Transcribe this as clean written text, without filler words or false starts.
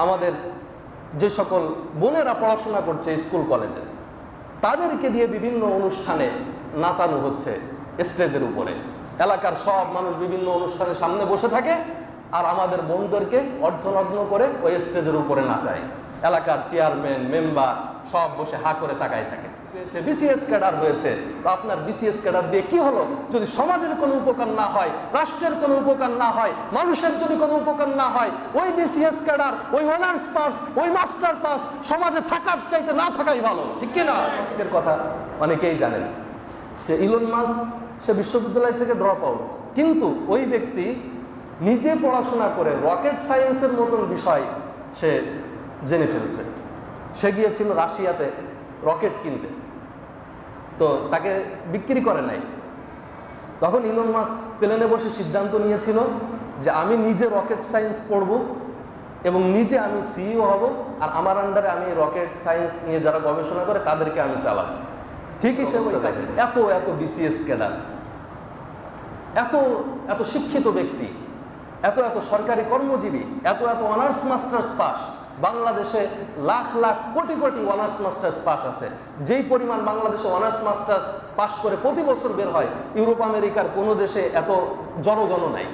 আমাদের যে সকল বোনেরা পড়াশোনা করছে স্কুল কলেজে, তাদেরকে দিয়ে বিভিন্ন অনুষ্ঠানে নাচানো হচ্ছে স্টেজের উপরে। এলাকার সব মানুষ বিভিন্ন অনুষ্ঠানের সামনে বসে থাকে, আর আমাদের বোনদেরকে অর্ধনগ্ন করে ওই স্টেজের উপরে নাচায়। এলাকার চেয়ারম্যান, মেম্বার সব বসে হা করে তাকায় থাকে। বিসিএস ক্যাডার হয়েছে, তো আপনার বিসিএস ক্যাডার দিয়ে কি হলো? যদি সমাজের কোনো উপকার না হয়, রাষ্ট্রের কোনো উপকার না হয়, মানুষের যদি কোনো উপকার না হয়, ওই বিসিএস ক্যাডার, ওই অনার্স পাস, ওই মাস্টার পাস সমাজে থাকার চাইতে না থাকাই ভালো, ঠিক কিনা? আজকের কথা অনেকেই জানেন যে ইলন মাস্ক, সে বিশ্ববিদ্যালয় থেকে ড্রপ আউট, কিন্তু ওই ব্যক্তি নিজে পড়াশোনা করে রকেট সায়েন্সের মতন বিষয় সে জেনে ফেলছে। সে গিয়েছিল রাশিয়াতে রকেট কিনতে, তো তাকে বিক্রি করে নাই। তখন ইলন মাস্ক প্লেনে বসে সিদ্ধান্ত নিয়েছিল যে আমি নিজে রকেট সায়েন্স পড়ব এবং নিজে আমি সিইও হব, আর আমার আন্ডারে আমি রকেট সায়েন্স নিয়ে যারা গবেষণা করে তাদেরকে আমি চালাবো। ঠিকই সে এত এত বিসিএস ক্যাডার, এত এত শিক্ষিত ব্যক্তি, এত এত সরকারি কর্মজীবী, এত এত অনার্স মাস্টার্স পাস। বাংলাদেশে lakh lakh crore crore honours masters pass আছে। যেই পরিমাণ বাংলাদেশে অনার্স মাস্টার্স পাস করে প্রতি বছর বের হয়, ইউরোপ আমেরিকার কোনো দেশে এত জনগণ নাই।